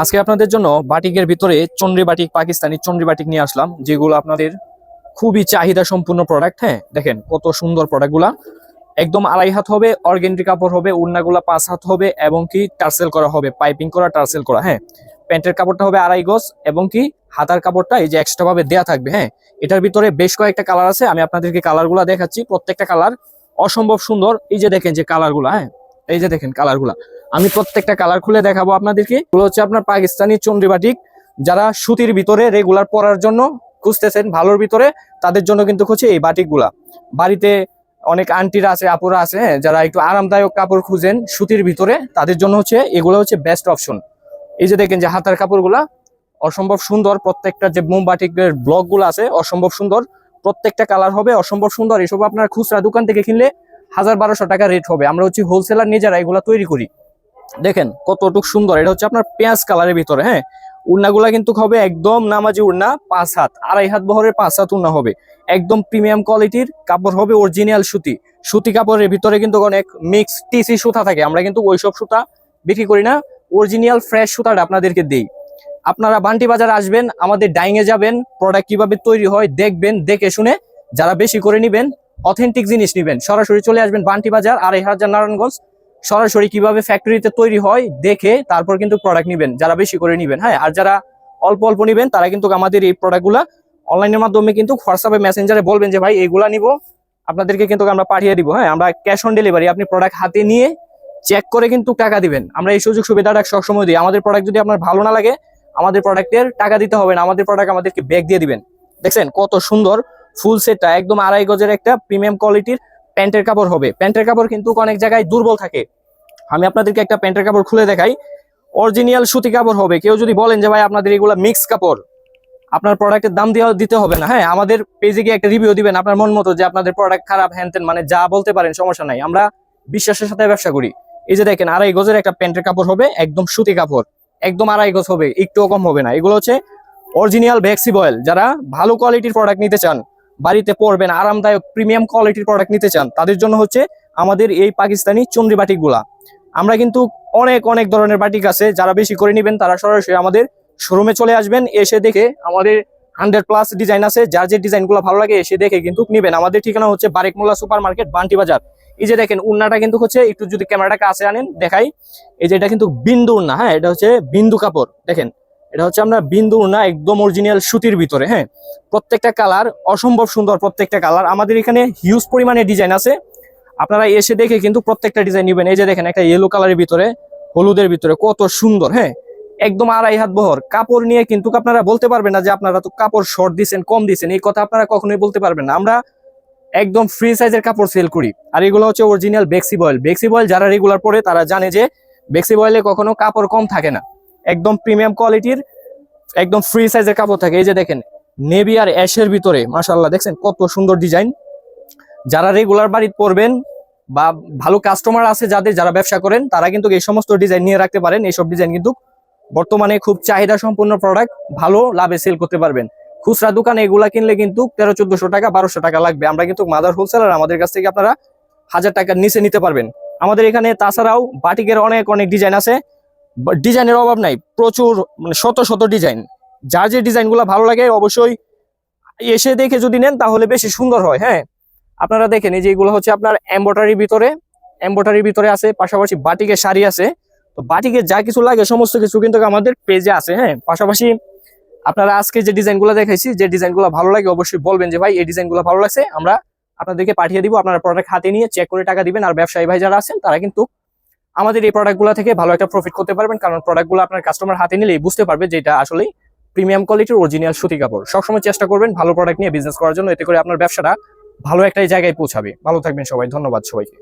আজকে আপনাদের জন্য বাটিকের ভিতরে চন্দ্রী বাটিক, পাকিস্তানি চন্দ্রী বাটিক নিয়ে আসলাম, যেগুলো আপনাদের খুবই চাহিদা সম্পূর্ণ প্রোডাক্ট। হ্যাঁ, দেখেন কত সুন্দর প্রোডাক্টগুলা। একদম 2.5 হাত হবে, অর্গেন্ডি কাপড় হবে, ওড়নাগুলা 5 হাত হবে এবং কি টার্সেল করা হবে, পাইপিং করা, টার্সেল করা। হ্যাঁ, প্যান্টের কাপড়টা হবে 2.5 গজ এবং কি হাতার কাপড়টা এই যে এক্সট্রা ভাবে দেয়া থাকবে। হ্যাঁ, এটার ভিতরে বেশ কয়েকটা কালার আছে, আমি আপনাদেরকে কালারগুলা দেখাচ্ছি। প্রত্যেকটা কালার অসম্ভব সুন্দর। এই যে দেখেন যে কালারগুলা, হ্যাঁ এই যে দেখেন কালারগুলা, আমি প্রত্যেকটা কালার খুলে দেখাবো আপনাদেরকে। এগুলো হচ্ছে আপনার পাকিস্তানি চন্দ্রী বাটিক। যারা সুতির ভিতরে রেগুলার পরার জন্য খুঁজতেছেন, ভালোর ভিতরে, তাদের জন্য কিন্তু হচ্ছে এই বাটিকগুলা। বাড়িতে অনেক আন্টিরা আছে, আপুরা আছে, হ্যাঁ, যারা একটু আরামদায়ক কাপড় খুঁজেন সুতির ভিতরে, তাদের জন্য হচ্ছে এগুলো হচ্ছে বেস্ট অপশন। এই যে দেখেন যে হাতার কাপড়গুলা অসম্ভব সুন্দর। প্রত্যেকটা যে মোম বাটিকের ব্লক গুলো আছে অসম্ভব সুন্দর। প্রত্যেকটা কালার হবে অসম্ভব সুন্দর। এসব আপনার খুচরা দোকান থেকে কিনলে 1000-1200 টাকা রেট হবে। আমরা হচ্ছে হোলসেলার নিজেরা এগুলা তৈরি করি। দেখেন কতটুকু সুন্দর। এটা হচ্ছে আপনার পেঁয়াজ কালারের ভিতরে। হ্যাঁ, উড়নাগুলা কিন্তু হবে একদম নামাজি উড়না, 5 হাত, 2.5 হাত বহরের 5 হাত উড়না হবে। একদম প্রিমিয়াম কোয়ালিটির কাপড় হবে, অরিজিনাল সুতি। সুতি কাপড়ের ভিতরে কিন্তু অনেক মিক্স টিসি সুতা থাকে, আমরা কিন্তু ওইসব সুতা বিক্রি করি না। অরিজিনাল ফ্রেশ সুতাটা আপনাদেরকে দেই। আপনারা বান্টি বাজার আসবেন, আমাদের ডাইং এ যাবেন, প্রোডাক্ট কিভাবে তৈরি হয় দেখবেন, দেখে শুনে যারা বেশি করে নিবেন, অথেন্টিক জিনিস নিবেন, সরাসরি চলে আসবেন বান্টি বাজার 2.5 নারায়ণগঞ্জ। সরাসরি কিভাবে ফ্যাক্টরিতে তৈরি হয় দেখে তারপর কিন্তু প্রোডাক্ট নিবেন, যারা বেশি করে নিবেন। হ্যাঁ, আর যারা অল্প অল্প নিবেন তারা কিন্তু আমাদের এই প্রোডাক্টগুলা অনলাইনের মাধ্যমে কিন্তু হোয়াটসঅ্যাপে মেসেঞ্জারে বলবেন যে ভাই এইগুলা নিব, আপনাদেরকে কিন্তু আমরা পাঠিয়ে দিব। হ্যাঁ, আমরা ক্যাশ অন ডেলিভারি, আপনি প্রোডাক্ট হাতে নিয়ে চেক করে কিন্তু টাকা দিবেন। আমরা এই সুযোগ সুবিধাটা সবসময় দিই। আমাদের প্রোডাক্ট যদি আপনার ভালো না লাগে, আমাদের প্রোডাক্টের টাকা দিতে হবে না, আমাদের প্রোডাক্ট আমাদেরকে ব্যাগ দিয়ে দিবেন। দেখছেন কত সুন্দর ফুল সেটটা, একদম 2.5 গজের একটা প্রিমিয়াম কোয়ালিটির প্যান্টের কাপড় হবে। প্যান্টের কাপড় কিন্তু অনেক জায়গায় দুর্বল থাকে। আমি আপনাদেরকে একটা প্যান্টের কাপড় খুলে দেখাই। অরিজিনাল সুতি কাপড় হবে। কেউ যদি বলেন যে ভাই আপনাদের এগুলা মিক্স কাপড়, আপনার প্রোডাক্টের দাম দিতে হবে না। হ্যাঁ, আমাদের পেজে গিয়ে একটা রিভিউ দিবেন আপনার মন মতো, যে আপনাদের প্রোডাক্ট খারাপ, হ্যানতেন, মানে যা বলতে পারেন, সমস্যা নাই, আমরা বিশ্বাসের সাথে ব্যবসা করি। এই যে দেখেন 2.5 গজের একটা প্যান্টের কাপড় হবে, একদম সুতি কাপড়, একদম 2.5 গজ হবে, একটুও কম হবে না। এগুলো হচ্ছে অরিজিনাল ভ্যাক্সি বয়েল। যারা ভালো কোয়ালিটির প্রোডাক্ট নিতে চান, বাড়িতে পরবেন, আরামদায়ক প্রিমিয়াম কোয়ালিটির প্রোডাক্ট নিতে চান, তাদের জন্য হচ্ছে আমাদের এই পাকিস্তানি চন্দ্রী বাটিক গুলা। আমরা কিন্তু অনেক অনেক ধরনের বাটিক আছে, যারা বেশি করে নিবেন তারা সরাসরি আমাদের শোরুমে চলে আসবেন, এসে দেখে, আমাদের 100+ ডিজাইন আছে, যার যে ডিজাইনগুলো ভালো লাগে এসে দেখে কিন্তু নিবেন। আমাদের ঠিকানা হচ্ছে বারেক মোল্লা সুপার মার্কেট, বান্টি বাজার। এই যে দেখেন উন্নাটা কিন্তু হচ্ছে, একটু যদি ক্যামেরাটা কাছে আনেন দেখাই, এই যে এটা কিন্তু বিন্দু উন্না। হ্যাঁ, এটা হচ্ছে বিন্দু কাপড়। দেখেন এটা হচ্ছে আমরা বিন্দু উন্না, একদম অরিজিনাল সুতির ভিতরে। হ্যাঁ, প্রত্যেকটা কালার অসম্ভব সুন্দর। প্রত্যেকটা কালার আমাদের এখানে হিউজ পরিমাণে ডিজাইন আছে, আপনারা এসে দেখে কিন্তু প্রত্যেকটা ডিজাইন নেবেন। এই যে দেখেন একটা ইয়েলো কালারের ভিতরে, হলুদের ভিতরে, কত সুন্দর। হ্যাঁ, একদম 2.5 হাত বহর কাপড় নিয়ে কিন্তু আপনারা বলতে পারবেন না যে আপনারা তো কাপড় শর্ট দিচ্ছেন, কম দিচ্ছেন, এই কথা আপনারা কখনোই বলতে পারবেন না। আমরা একদম ফ্রি সাইজের কাপড় সেল করি। আর এগুলো হচ্ছে অরিজিনাল বেক্সি বয়েল। বেক্সি বয়েল যারা রেগুলার পরে তারা জানে যে বেক্সি বয়েলে কখনো কাপড় কম থাকে না, একদম প্রিমিয়াম কোয়ালিটির, একদম ফ্রি সাইজের কাপড় থাকে। এই যে দেখেন নেভি আর অ্যাশের ভিতরে, মাশাআল্লাহ, দেখছেন কত সুন্দর ডিজাইন। যারা রেগুলার বাড়িতে পরবেন বা ভালো কাস্টমার আছে যাদের, যারা ব্যবসা করেন, তারা কিন্তু এই সমস্ত ডিজাইন নিয়ে রাখতে পারেন। এইসব ডিজাইন কিন্তু বর্তমানে খুব চাহিদা সম্পন্ন প্রোডাক্ট, ভালো লাভে সেল করতে পারবেন। খুচরা দোকানে এগুলা কিনলে কিন্তু 1300-1400 টাকা, 1200 টাকা লাগবে। আমরা কিন্তু মাদার হোলসেলার, আমাদের কাছ থেকে আপনারা 1000 টাকার নিচে নিতে পারবেন আমাদের এখানে। তাছাড়াও বাটিকের অনেক অনেক ডিজাইন আছে, ডিজাইনের অভাব নাই, প্রচুর, মানে শত শত ডিজাইন। যার যে ডিজাইনগুলো ভালো লাগে অবশ্যই এসে দেখে যদি নেন তাহলে বেশি সুন্দর হয়। হ্যাঁ, আপনারা দেখেন এই যে এগুলো হচ্ছে আপনার এমব্রয়ডারির ভিতরে আছে, পাশাপাশি বাটিকের শাড়ি আছে। তো বাটিকের যা কিছু লাগে সমস্ত কিছু কিন্তু আমাদের পেজে আছে। হ্যাঁ, পাশাপাশি আপনারা আজকে যে ডিজাইনগুলো দেখাইছি, যে ডিজাইনগুলো ভালো লাগে অবশ্যই বলবেন যে ভাই এই ডিজাইনগুলো ভালো লাগছে, আমরা আপনাদেরকে পাঠিয়ে দিব। আপনারা প্রোডাক্ট হাতে নিয়ে চেক করে টাকা দিবেন। আর ব্যবসায়ী ভাই যারা আছেন তারা কিন্তু আমাদের এই প্রোডাক্টগুলো থেকে ভালো একটা প্রফিট করতে পারবেন, কারণ প্রোডাক্টগুলো আপনার কাস্টমার হাতে নিলেই বুঝতে পারবে যে এটা আসলে প্রিমিয়াম কোয়ালিটির অরিজিনাল সুতি কাপড়। সবসময় চেষ্টা করবেন ভালো প্রোডাক্ট নিয়ে বিজনেস করার জন্য, এতে করে আপনার ব্যবসাটা ভালো একটা জায়গায় পৌঁছাবে। ভালো থাকবেন সবাই, ধন্যবাদ সবাইকে।